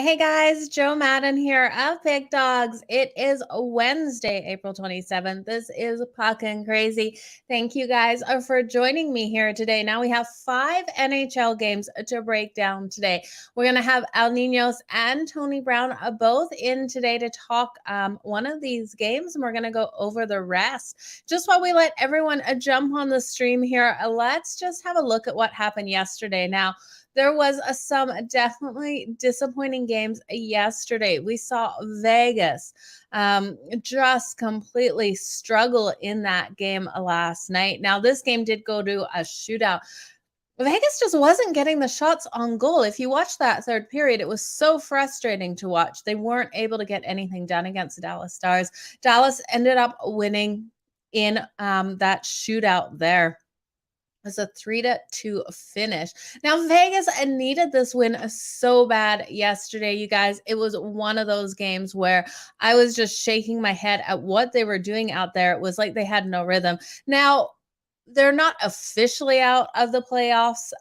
Hey guys, Joe Madden here of Big Dogs. It is Wednesday, April 27th. This is Puckin Crazy. Thank you guys for joining me here today. Now we have 5 NHL games to break down today. We're going to have Ninos and Tony Brown both in today to talk one of these games, and we're going to go over the rest. Just while we let everyone jump on the stream here, let's just have a look at what happened yesterday. Now, there was some definitely disappointing games yesterday. We saw Vegas just completely struggle in that game last night. Now, this game did go to a shootout. Vegas just wasn't getting the shots on goal. If you watch that third period, it was so frustrating to watch. They weren't able to get anything done against the Dallas Stars. Dallas ended up winning in that shootout there. Was a 3-2 finish. Now, Vegas needed this win so bad yesterday, you guys. It was one of those games where I was just shaking my head at what they were doing out there. It was like they had no rhythm. Now, they're not officially out of the playoffs,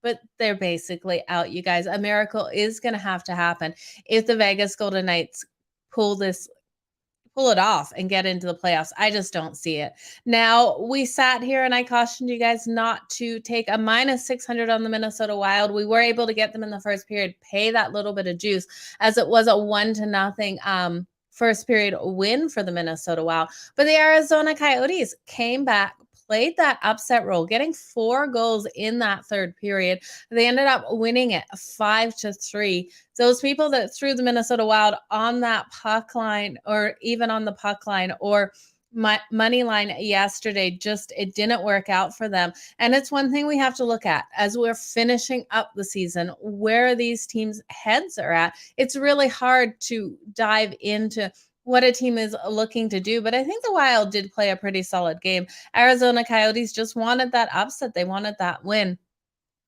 but they're basically out, you guys. A miracle is going to have to happen if the Vegas Golden Knights pull it off and get into the playoffs. I just don't see it. Now, we sat here and I cautioned you guys not to take a minus 600 on the Minnesota Wild. We were able to get them in the first period, pay that little bit of juice, as it was a 1-0 first period win for the Minnesota Wild. But the Arizona Coyotes came back, played that upset role, getting 4 goals in that third period. They ended up winning it 5-3. Those people that threw the Minnesota Wild on that puck line, or even on the puck line or money line yesterday, it didn't work out for them. And it's one thing we have to look at as we're finishing up the season, where these teams' heads are at. It's really hard to dive into what a team is looking to do. But I think the Wild did play a pretty solid game. Arizona Coyotes just wanted that upset. They wanted that win.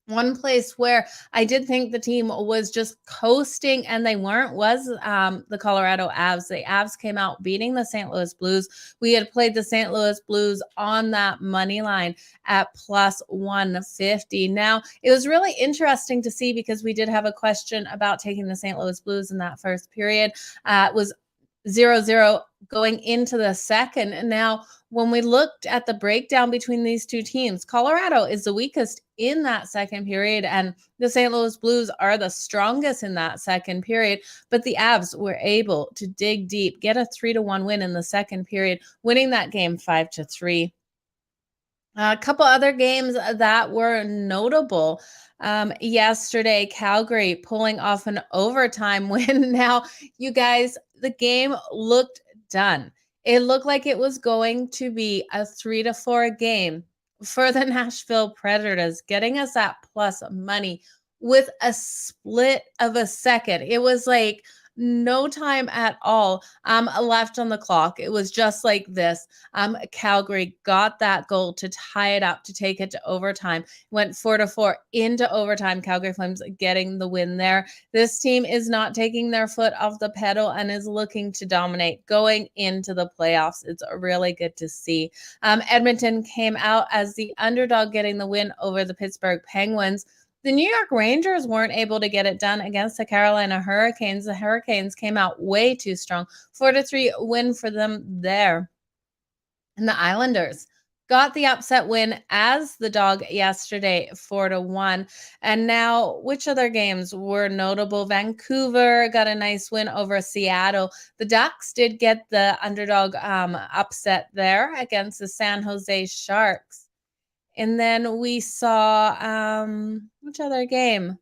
One place where I did think the team was just coasting, and they weren't, was the Colorado Avs. The Avs came out beating the St. Louis Blues. We had played the St. Louis Blues on that money line at plus 150. Now, it was really interesting to see, because we did have a question about taking the St. Louis Blues in that first period. It was 0-0 going into the second. And now, when we looked at the breakdown between these two teams, Colorado is the weakest in that second period, and the St. Louis Blues are the strongest in that second period. But the Avs were able to dig deep, get a 3-1 win in the second period, winning that game 5-3. A couple other games that were notable. Yesterday, Calgary pulling off an overtime win. Now, you guys, the game looked done. It looked like it was going to be a 3-4 game for the Nashville Predators, getting us at plus money with a split of a second. It was like no time at all left on the clock. It was just like this. Calgary got that goal to tie it up, to take it to overtime. Went 4-4 into overtime. Calgary Flames getting the win there. This team is not taking their foot off the pedal and is looking to dominate going into the playoffs. It's really good to see. Edmonton came out as the underdog, getting the win over the Pittsburgh Penguins. The New York Rangers weren't able to get it done against the Carolina Hurricanes. The Hurricanes came out way too strong. 4-3 win for them there. And the Islanders got the upset win as the dog yesterday, 4-1. And now, which other games were notable? Vancouver got a nice win over Seattle. The Ducks did get the underdog upset there against the San Jose Sharks. And then we saw, which other game?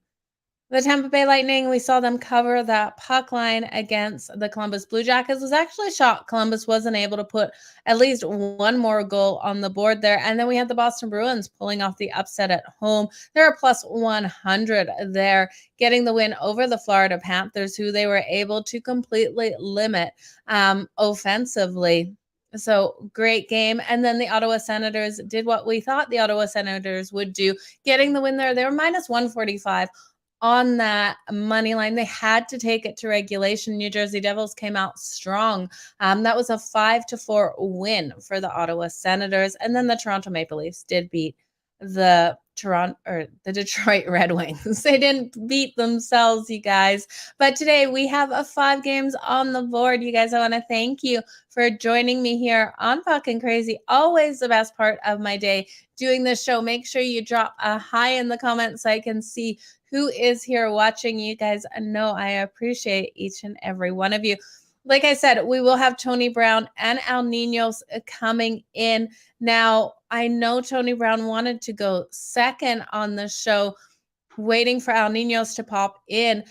The Tampa Bay Lightning, we saw them cover that puck line against the Columbus Blue Jackets. Was actually shocked Columbus wasn't able to put at least one more goal on the board there. And then we had the Boston Bruins pulling off the upset at home. They're a plus 100 there, getting the win over the Florida Panthers, who they were able to completely limit offensively. So great game. And then the Ottawa Senators did what we thought the Ottawa Senators would do, getting the win there. They were minus 145 on that money line. They had to take it to regulation. New Jersey Devils came out strong. That was a 5-4 win for the Ottawa Senators. And then the Toronto Maple Leafs did beat the Detroit Red Wings. They didn't beat themselves, you guys. But today we have 5 games on the board. You guys, I want to thank you for joining me here on Puckin Crazy. Always the best part of my day doing this show. Make sure you drop a hi in the comments so I can see who is here watching. You guys know I appreciate each and every one of you. Like I said, we will have Tony Brown and El Ninos coming in. Now, I know Tony Brown wanted to go second on the show, waiting for El Ninos to pop in.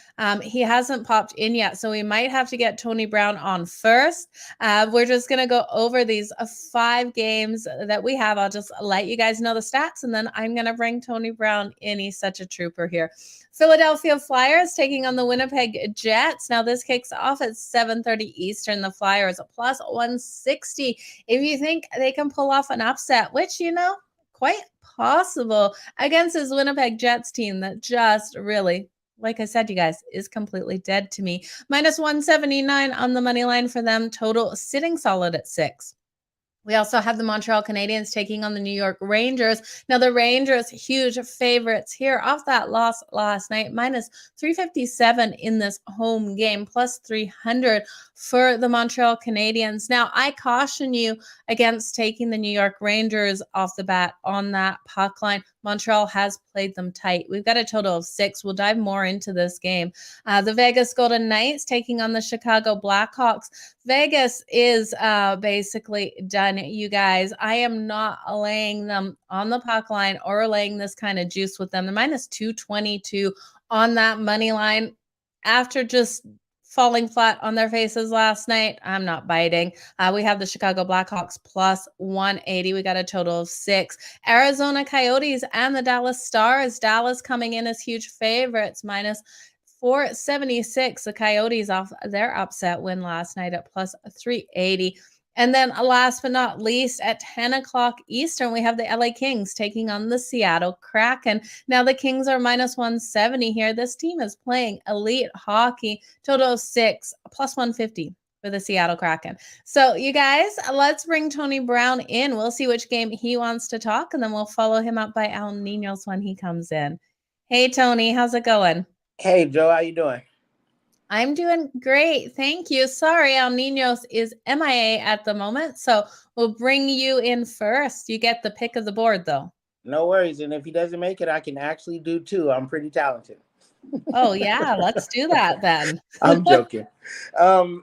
He hasn't popped in yet, so we might have to get Tony Brown on first. We're just going to go over these 5 games that we have. I'll just let you guys know the stats, and then I'm going to bring Tony Brown in. He's such a trooper here. Philadelphia Flyers taking on the Winnipeg Jets. Now, this kicks off at 7:30 Eastern. The Flyers plus 160. If you think they can pull off an upset, which, quite possible against this Winnipeg Jets team that just really, like I said, you guys, is completely dead to me. Minus 179 on the money line for them. Total sitting solid at 6. We also have the Montreal Canadiens taking on the New York Rangers. Now, the Rangers, huge favorites here off that loss last night. Minus 357 in this home game, plus 300 for the Montreal Canadiens. Now, I caution you against taking the New York Rangers off the bat on that puck line. Montreal has played them tight. We've got a total of 6. We'll dive more into this game. The Vegas Golden Knights taking on the Chicago Blackhawks. Vegas is basically done, you guys. I am not laying them on the puck line or laying this kind of juice with them. The minus 222 on that money line after just falling flat on their faces last night. I'm not biting. We have the Chicago Blackhawks plus 180. We got a total of 6. Arizona Coyotes and the Dallas Stars. Dallas coming in as huge favorites, minus 476. The Coyotes off their upset win last night at plus 380. And then last but not least, at 10 o'clock Eastern, we have the LA Kings taking on the Seattle Kraken. Now, the Kings are minus 170 here. This team is playing elite hockey. Total of 6, plus 150 for the Seattle Kraken. So, you guys, let's bring Tony Brown in. We'll see which game he wants to talk, and then we'll follow him up by El Ninos when he comes in. Hey, Tony, how's it going? Hey, Joe, how you doing? I'm doing great. Thank you. Sorry, El Ninos is MIA at the moment, so we'll bring you in first. You get the pick of the board, though. No worries. And if he doesn't make it, I can actually do 2. I'm pretty talented. Oh, yeah. Let's do that then. I'm joking.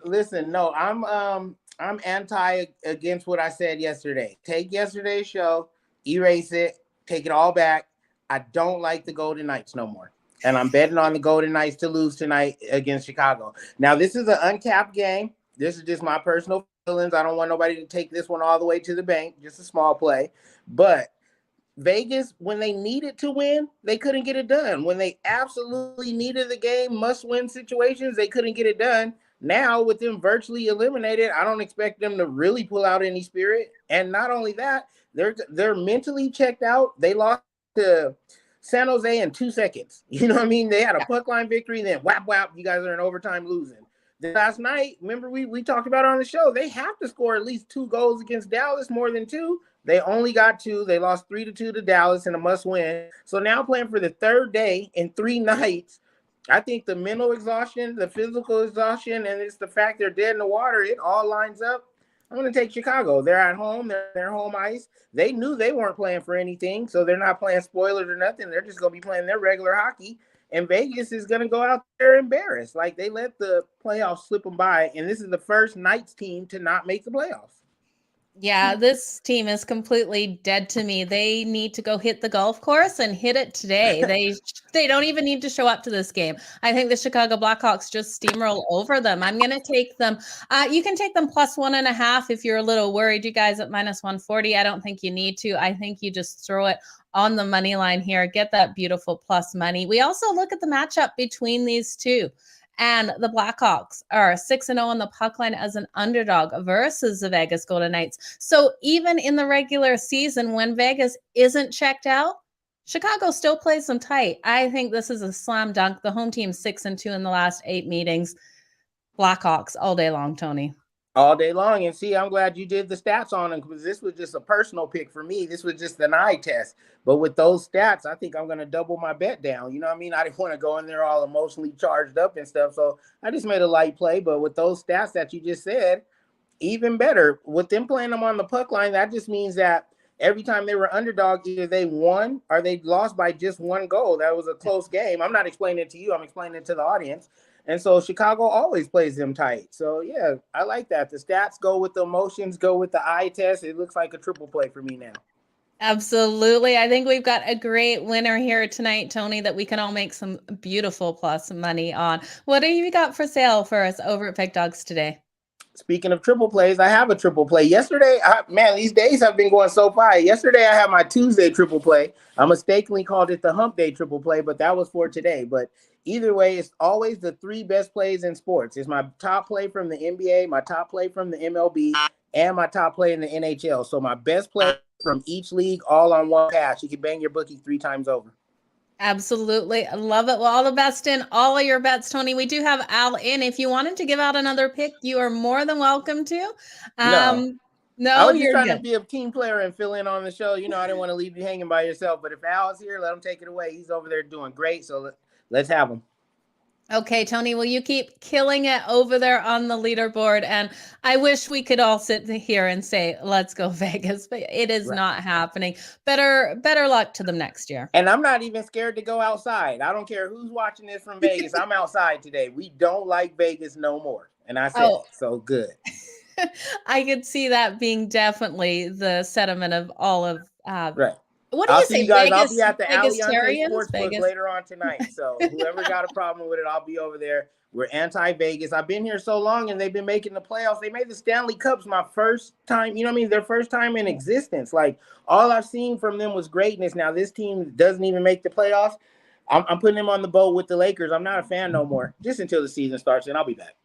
Listen, no, I'm anti against what I said yesterday. Take yesterday's show, erase it, take it all back. I don't like the Golden Knights no more. And I'm betting on the Golden Knights to lose tonight against Chicago. Now, this is an uncapped game. This is just my personal feelings. I don't want nobody to take this one all the way to the bank. Just a small play. But Vegas, when they needed to win, they couldn't get it done. When they absolutely needed the game, must-win situations, they couldn't get it done. Now, with them virtually eliminated, I don't expect them to really pull out any spirit. And not only that, they're mentally checked out. They lost to San Jose in 2 seconds. You know what I mean? They had a puck line victory, then whap, whap, you guys are in overtime losing. Then last night, remember we talked about it on the show, they have to score at least 2 goals against Dallas, more than 2. They only got 2. They lost 3-2 to Dallas in a must-win. So now playing for the 3rd day in 3 nights, I think the mental exhaustion, the physical exhaustion, and it's the fact they're dead in the water, it all lines up. I'm going to take Chicago. They're at home. They're home ice. They knew they weren't playing for anything, so they're not playing spoilers or nothing. They're just going to be playing their regular hockey, and Vegas is going to go out there embarrassed. Like, they let the playoffs slip them by, and this is the first Knights team to not make the playoffs. Yeah, this team is completely dead to me. They need to go hit the golf course and hit it today. They don't even need to show up to this game. I think the Chicago Blackhawks just steamroll over them. I'm going to take them. You can take them plus 1.5 if you're a little worried. You guys at minus 140. I don't think you need to. I think you just throw it on the money line here. Get that beautiful plus money. We also look at the matchup between these two. And the Blackhawks are 6-0 on the puck line as an underdog versus the Vegas Golden Knights. So even in the regular season, when Vegas isn't checked out, Chicago still plays them tight. I think this is a slam dunk. The home team's 6-2 in the last 8 meetings. Blackhawks all day long, Tony. all day long. And see, I'm glad you did the stats on them, because this was just a personal pick for me. This was just an eye test. But with those stats, I think I'm going to double my bet down. You know what I mean? I didn't want to go in there all emotionally charged up and stuff. So I just made a light play. But with those stats that you just said, even better. With them playing them on the puck line, that just means that every time they were underdog, either they won or they lost by just one goal. That was a close game. I'm not explaining it to you. I'm explaining it to the audience. And so Chicago always plays them tight. So, yeah, I like that. The stats go with the emotions, go with the eye test. It looks like a triple play for me now. Absolutely. I think we've got a great winner here tonight, Tony, that we can all make some beautiful plus money on. What do you got for sale for us over at Pick Dogs today? Speaking of triple plays, I have a triple play. Yesterday, man, these days have been going so far. Yesterday, I had my Tuesday triple play. I mistakenly called it the hump day triple play, but that was for today. But either way, it's always the three best plays in sports. It's my top play from the NBA, my top play from the MLB, and my top play in the NHL. So my best play from each league all on one pass. You can bang your bookie 3 times over. Absolutely. I love it. Well, all the best in all of your bets, Tony. We do have Al in. If you wanted to give out another pick, you are more than welcome to. No, I was just you're trying good. to be a team player and fill in on the show. You know, I didn't want to leave you hanging by yourself. But if Al's here, let him take it away. He's over there doing great. So let's have him. Okay, Tony, will you keep killing it over there on the leaderboard? And I wish we could all sit here and say, let's go Vegas, but it is not happening. Better luck to them next year. And I'm not even scared to go outside. I don't care who's watching this from Vegas. I'm outside today. We don't like Vegas no more. And I said it. So good. I could see that being definitely the sentiment of all of right. What do you say, you guys. Vegas, I'll be at the Aliante Sportsbook Vegas. later on tonight. So whoever got a problem with it, I'll be over there. We're anti-Vegas. I've been here so long, and they've been making the playoffs. They made the Stanley Cups my first time. You know what I mean? Their first time in existence. Like, all I've seen from them was greatness. Now this team doesn't even make the playoffs. I'm putting them on the boat with the Lakers. I'm not a fan no more, just until the season starts, and I'll be back.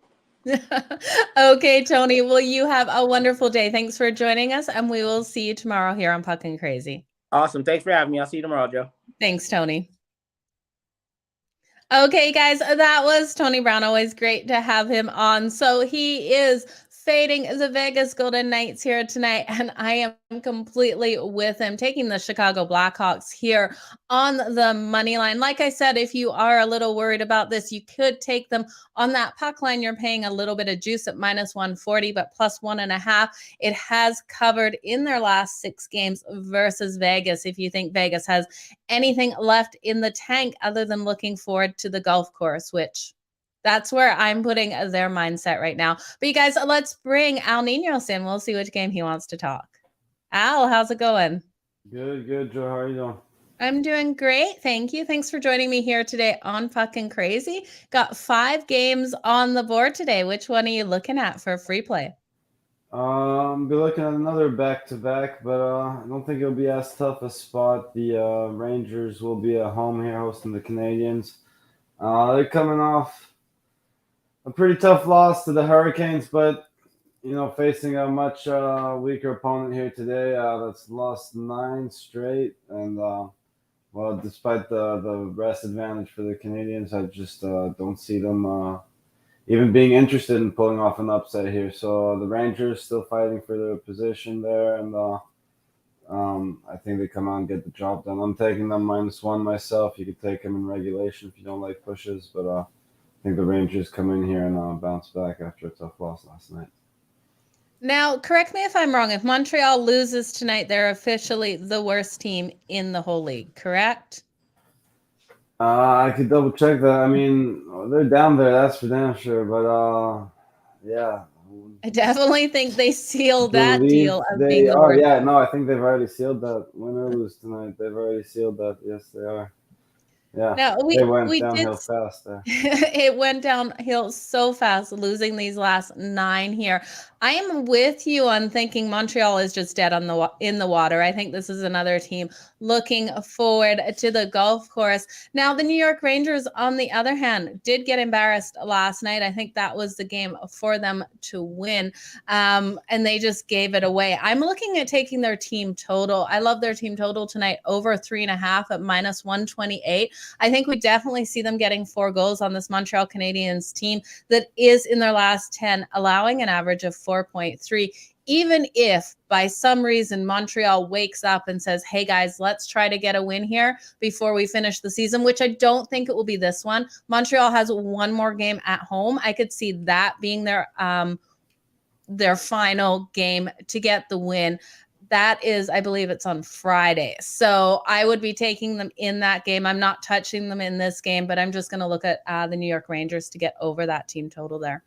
Okay, Tony. Well, you have a wonderful day. Thanks for joining us, and we will see you tomorrow here on Puckin' Crazy. Awesome. Thanks for having me. I'll see you tomorrow, Joe. Thanks, Tony. Okay, guys, that was Tony Brown. Always great to have him on. So he is fading the Vegas Golden Knights here tonight, and I am completely with him, taking the Chicago Blackhawks here on the money line. Like I said, if you are a little worried about this, you could take them on that puck line. You're paying a little bit of juice at -140, but +1.5. It has covered in their last 6 games versus Vegas. If you think Vegas has anything left in the tank other than looking forward to the golf course, which that's where I'm putting their mindset right now. But you guys, let's bring Al Ninos in. We'll see which game he wants to talk. Al, how's it going? Good, Joe. How are you doing? I'm doing great. Thank you. Thanks for joining me here today on Puckin' Crazy. Got 5 games on the board today. Which one are you looking at for free play? Be looking at another back-to-back, but I don't think it'll be as tough a spot. The Rangers will be at home here hosting the Canadiens. They're coming off a pretty tough loss to the Hurricanes, but facing a much weaker opponent here today that's lost 9 straight. And well, despite the rest advantage for the Canadiens, I just don't see them even being interested in pulling off an upset here. So the Rangers still fighting for their position there, and I think they come out and get the job done. I'm taking them -1 myself. You could take them in regulation if you don't like pushes, but I think the Rangers come in here and bounce back after a tough loss last night. Now, correct me if I'm wrong. If Montreal loses tonight, they're officially the worst team in the whole league, correct? I could double check that. I mean, they're down there, that's for damn sure. But yeah. I definitely think they sealed that deal of being the worst. Yeah, no, I think they've already sealed that. Win or lose tonight, they've already sealed that. Yes, they are. Yeah, now, they went downhill fast there. It went downhill so fast, losing these last 9 here. I am with you on thinking Montreal is just dead in the water. I think this is another team looking forward to the golf course. Now, the New York Rangers, on the other hand, did get embarrassed last night. I think that was the game for them to win, and they just gave it away. I'm looking at taking their team total. I love their team total tonight over 3.5 at -128. I think we definitely see them getting 4 goals on this Montreal Canadiens team that is in their last 10, allowing an average of 4.3. Even if by some reason Montreal wakes up and says, hey guys, let's try to get a win here before we finish the season, which I don't think it will be this one. Montreal has one more game at home. I could see that being their final game to get the win. That is, I believe it's on Friday. So I would be taking them in that game. I'm not touching them in this game, but I'm just going to look at the New York Rangers to get over that team total there.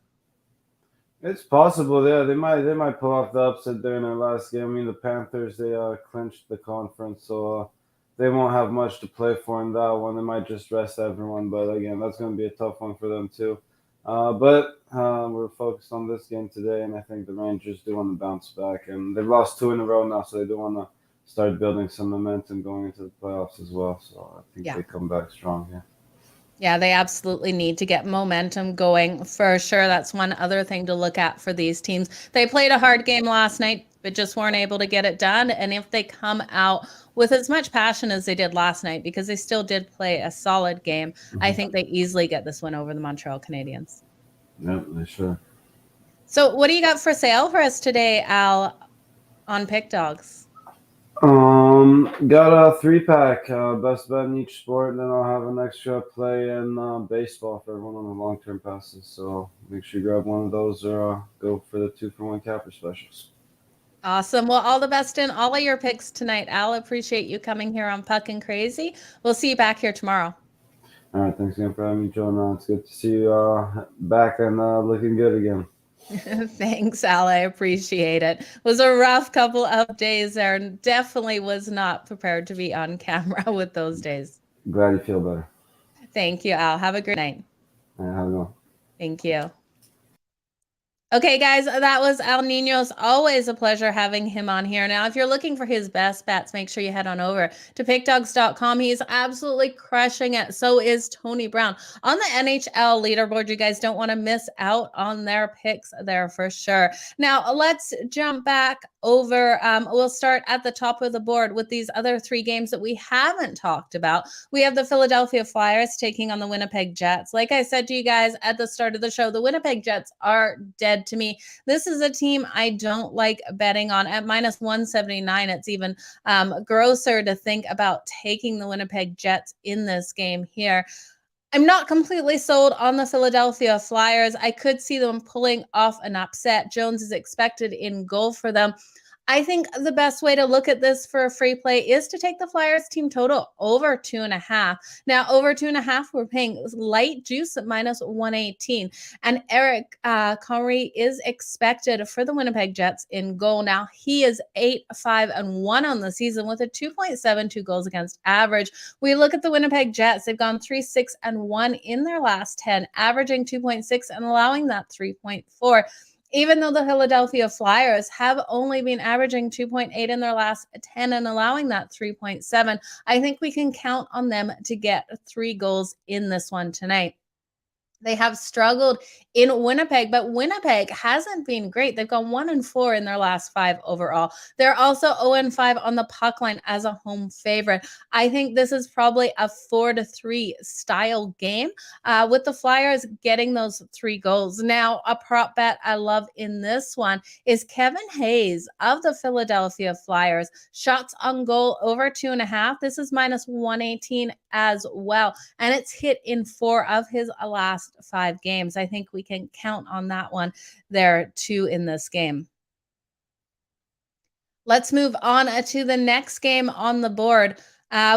It's possible, yeah. They might pull off the upset there in their last game. I mean, the Panthers, they clinched the conference, so they won't have much to play for in that one. They might just rest everyone, but again, that's going to be a tough one for them too. But we're focused on this game today, and I think the Rangers do want to bounce back, and they've lost 2 in a row now, so they do want to start building some momentum going into the playoffs as well. So I think they come back strong here. Yeah, they absolutely need to get momentum going for sure. That's one other thing to look at for these teams. They played a hard game last night, but just weren't able to get it done. And if they come out with as much passion as they did last night, because they still did play a solid game, I think they easily get this win over the Montreal Canadiens. Yep, they sure. So what do you got for sale for us today, Al, on Pick Dogs? Got a 3-pack, best bet in each sport, and then I'll have an extra play in baseball for everyone on the long-term passes. So make sure you grab one of those or go for the 2-for-1 capper specials. Awesome. Well, all the best in all of your picks tonight, Al. Appreciate you coming here on Puckin Crazy. We'll see you back here tomorrow. All right, thanks again for having me, Jonah. It's good to see you back and looking good again. Thanks, Al. I appreciate it. It was a rough couple of days there and definitely was not prepared to be on camera with those days. Glad you feel better. Thank you, Al. Have a great night. All right, have a good one. Thank you. Okay, guys, that was Al Ninos. Always a pleasure having him on here. Now, if you're looking for his best bets, make sure you head on over to pickdogs.com. He's absolutely crushing it. So is Tony Brown. On the NHL leaderboard, you guys don't want to miss out on their picks there for sure. Now, let's jump back over. We'll start at the top of the board with these other 3 games that we haven't talked about. We have the Philadelphia Flyers taking on the Winnipeg Jets. Like I said to you guys at the start of the show, the Winnipeg Jets are dead to me. This is a team I don't like betting on. At minus 179, it's even grosser to think about taking the Winnipeg Jets in this game here. I'm not completely sold on the Philadelphia Flyers. I could see them pulling off an upset. Jones is expected in goal for them. I think the best way to look at this for a free play is to take the Flyers team total over 2.5. Now, over 2.5, we're paying light juice at minus 118. And Eric Conry is expected for the Winnipeg Jets in goal. Now, he is 8-5-1 on the season with a 2.72 goals against average. We look at the Winnipeg Jets. They've gone 3-6-1 in their last 10, averaging 2.6 and allowing that 3.4. Even though the Philadelphia Flyers have only been averaging 2.8 in their last 10 and allowing that 3.7, I think we can count on them to get 3 goals in this one tonight. They have struggled in Winnipeg, but Winnipeg hasn't been great. They've gone 1-4 in their last 5 overall. They're also 0-5 on the puck line as a home favorite. I think this is probably a 4-3 style game with the Flyers getting those 3 goals. Now, a prop bet I love in this one is Kevin Hayes of the Philadelphia Flyers. Shots on goal over 2.5. This is minus 118 as well. And it's hit in 4 of his last 5 games. I think we can count on that one there too in this game. Let's move on to the next game on the board.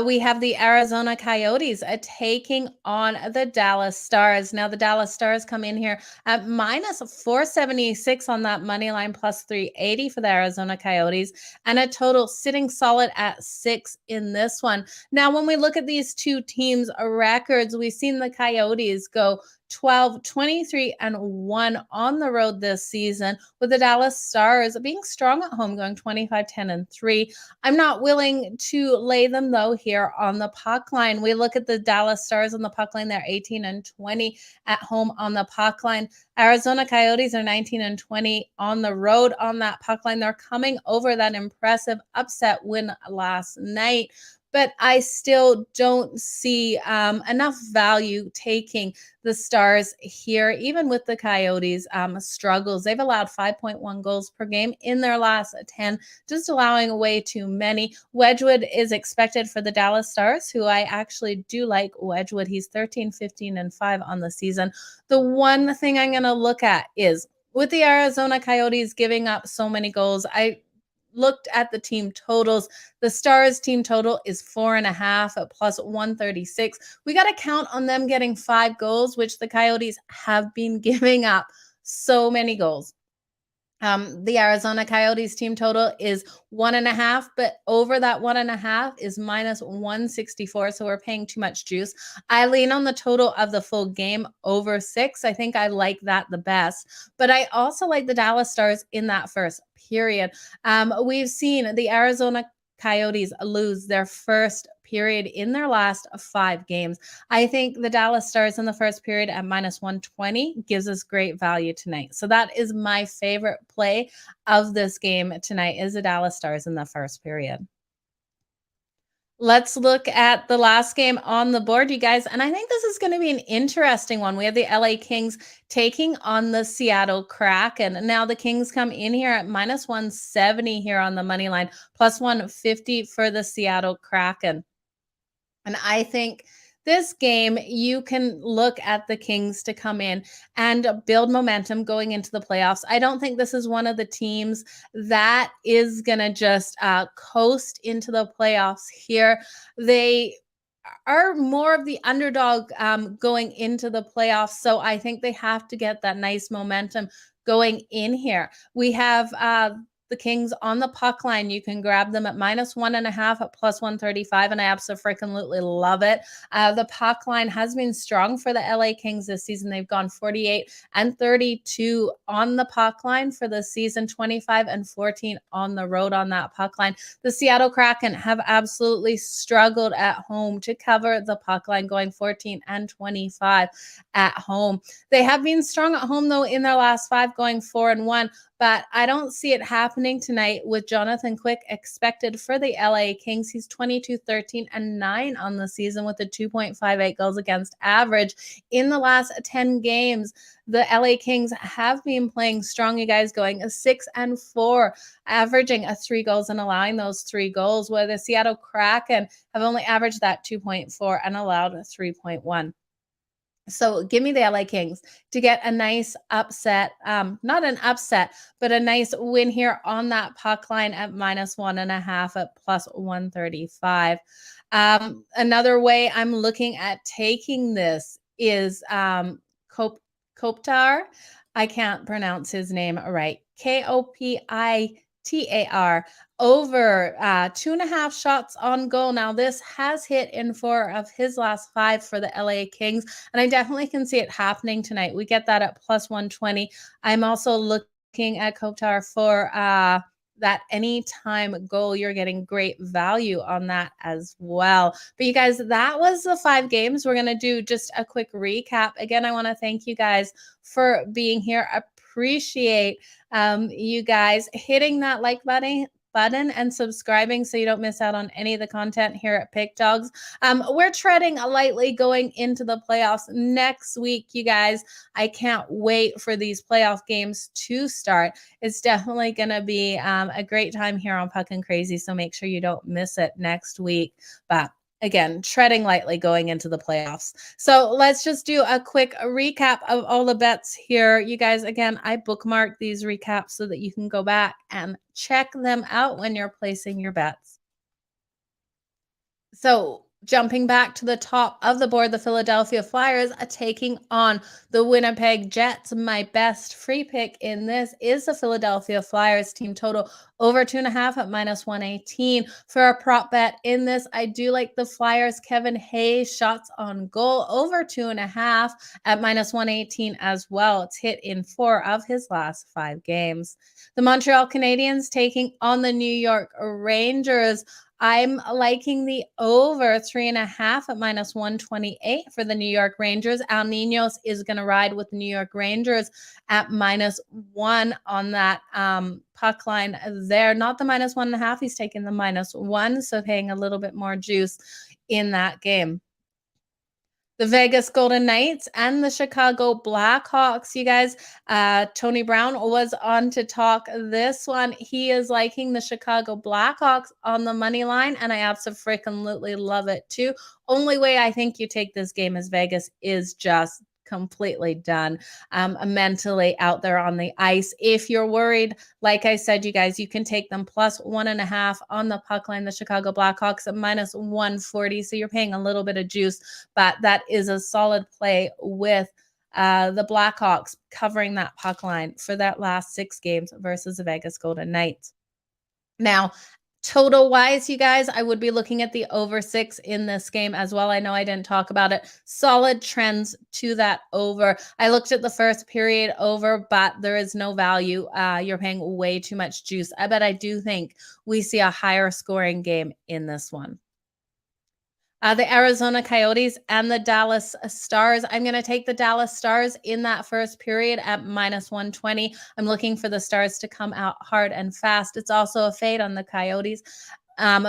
We have the Arizona Coyotes taking on the Dallas Stars. Now, the Dallas Stars come in here at minus 476 on that money line, plus 380 for the Arizona Coyotes, and a total sitting solid at 6 in this one. Now, when we look at these 2 teams' records, we've seen the Coyotes go 12-23-1 on the road this season, with the Dallas Stars being strong at home, going 25-10-3. I'm not willing to lay them though here on the puck line. We look at the Dallas Stars on the puck line; they're 18-20 at home on the puck line. Arizona Coyotes are 19-20 on the road on that puck line. They're coming over that impressive upset win last night. but I still don't see enough value taking the Stars here, even with the Coyotes' struggles. They've allowed 5.1 goals per game in their last 10, just allowing way too many. Wedgwood is expected for the Dallas Stars, who I actually do like Wedgwood. He's 13, 15, and 5 on the season. The one thing I'm going to look at is with the Arizona Coyotes giving up so many goals, I looked at the team totals. The Stars team total is 4.5 at plus 136. We got to count on them getting 5 goals, which the Coyotes have been giving up so many goals. The Arizona Coyotes team total is 1.5, but over that 1.5 is minus 164. So we're paying too much juice. I lean on the total of the full game over 6. I think I like that the best, but I also like the Dallas Stars in that first period. We've seen the Arizona Coyotes lose their first period in their last 5 games. I think the Dallas Stars in the first period at minus 120 gives us great value tonight. So that is my favorite play of this game tonight, is the Dallas Stars in the first period. Let's look at the last game on the board, you guys. And I think this is going to be an interesting one. We have the LA Kings taking on the Seattle Kraken. And now the Kings come in here at minus 170 here on the money line, plus 150 for the Seattle Kraken. And I think this game, you can look at the Kings to come in and build momentum going into the playoffs. I don't think this is one of the teams that is going to just coast into the playoffs here. They are more of the underdog going into the playoffs. So I think they have to get that nice momentum going in here. We have the Kings on the puck line. You can grab them at minus 1.5 at plus 135, and I absolutely love it. The puck line has been strong for the LA Kings this season. They've gone 48 and 32 on the puck line for the season, 25 and 14 on the road on that puck line. The Seattle Kraken have absolutely struggled at home to cover the puck line, going 14 and 25 at home. They have been strong at home, though, in their last 5, going 4-1. But I don't see it happening tonight with Jonathan Quick expected for the LA Kings. He's 22, 13, and 9 on the season with a 2.58 goals against average. In the last 10 games, the LA Kings have been playing strong, you guys, going 6-4, averaging 3 goals and allowing those 3 goals, where the Seattle Kraken have only averaged that 2.4 and allowed 3.1. So give me the LA Kings to get a nice upset, not an upset, but a nice win here on that puck line at minus 1.5 at plus 135. Another way I'm looking at taking this is Kopitar. I can't pronounce his name right. Kopitar over 2.5 shots on goal. Now, this has hit in 4 of his last 5 for the LA Kings, and I definitely can see it happening tonight. We get that at plus 120. I'm also looking at Kopitar for that anytime goal. You're getting great value on that as well. But you guys, that was the 5 games. We're going to do just a quick recap. Again, I want to thank you guys for being here. Appreciate you guys hitting that like button and subscribing so you don't miss out on any of the content here at Pick Dogs. We're treading lightly going into the playoffs next week, you guys. I can't wait for these playoff games to start. It's definitely going to be a great time here on Puckin Crazy, so make sure you don't miss it next week. But again, treading lightly going into the playoffs. So let's just do a quick recap of all the bets here. You guys, again, I bookmarked these recaps so that you can go back and check them out when you're placing your bets. So jumping back to the top of the board, the Philadelphia Flyers are taking on the Winnipeg Jets. My best free pick in this is the Philadelphia Flyers team total over 2.5 at minus 118. For a prop bet in this, I do like the Flyers. Kevin Hayes shots on goal over 2.5 at minus 118 as well. It's hit in 4 of his last 5 games. The Montreal Canadiens taking on the New York Rangers. I'm liking the over 3.5 at minus 128 for the New York Rangers. Ninos is going to ride with the New York Rangers at -1 on that puck line there. Not the -1.5. He's taking the -1, so paying a little bit more juice in that game. The Vegas Golden Knights and the Chicago Blackhawks. You guys, Tony Brown was on to talk this one. He is liking the Chicago Blackhawks on the money line, and I absolutely love it too. Only way I think you take this game is Vegas is just completely done, mentally out there on the ice. If you're worried, like I said, you guys, you can take them +1.5 on the puck line, the Chicago Blackhawks at -140. So you're paying a little bit of juice, but that is a solid play with the Blackhawks covering that puck line for that last 6 games versus the Vegas Golden Knights. Now, total wise, you guys, I would be looking at the over 6 in this game as well. I know I didn't talk about it. Solid trends to that over. I looked at the first period over, but there is no value. You're paying way too much juice. But I do think we see a higher scoring game in this one. The Arizona Coyotes and the Dallas Stars. I'm going to take the Dallas Stars in that first period at -120. I'm looking for the Stars to come out hard and fast. It's also a fade on the Coyotes,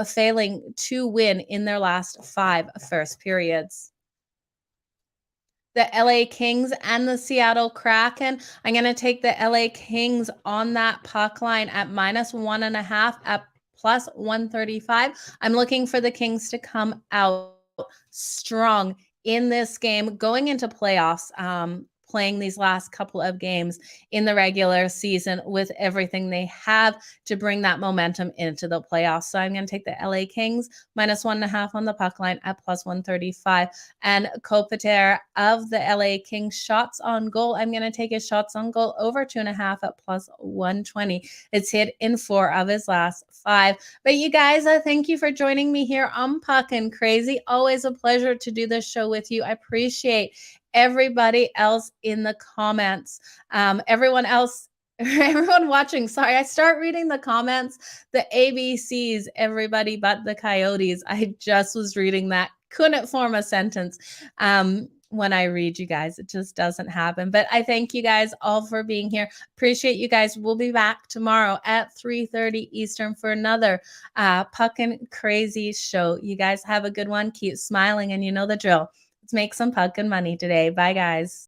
failing to win in their last 5 first periods. The LA Kings and the Seattle Kraken. I'm going to take the LA Kings on that puck line at -1.5 at +135. I'm looking for the Kings to come out strong in this game going into playoffs, playing these last couple of games in the regular season with everything they have to bring that momentum into the playoffs. So I'm going to take the LA Kings -1.5 on the puck line at +135. And Kopitar of the LA Kings shots on goal. I'm going to take his shots on goal over 2.5 at +120. It's hit in 4 of his last 5. But you guys, thank you for joining me here on Puckin Crazy. Always a pleasure to do this show with you. I appreciate everybody else in the comments. Everyone watching. Sorry, I start reading the comments. The ABCs, everybody but the Coyotes. I just was reading that. Couldn't form a sentence when I read you guys. It just doesn't happen. But I thank you guys all for being here. Appreciate you guys. We'll be back tomorrow at 3:30 Eastern for another Puckin Crazy show. You guys have a good one. Keep smiling, and you know the drill. Let's make some puckin money today. Bye, guys.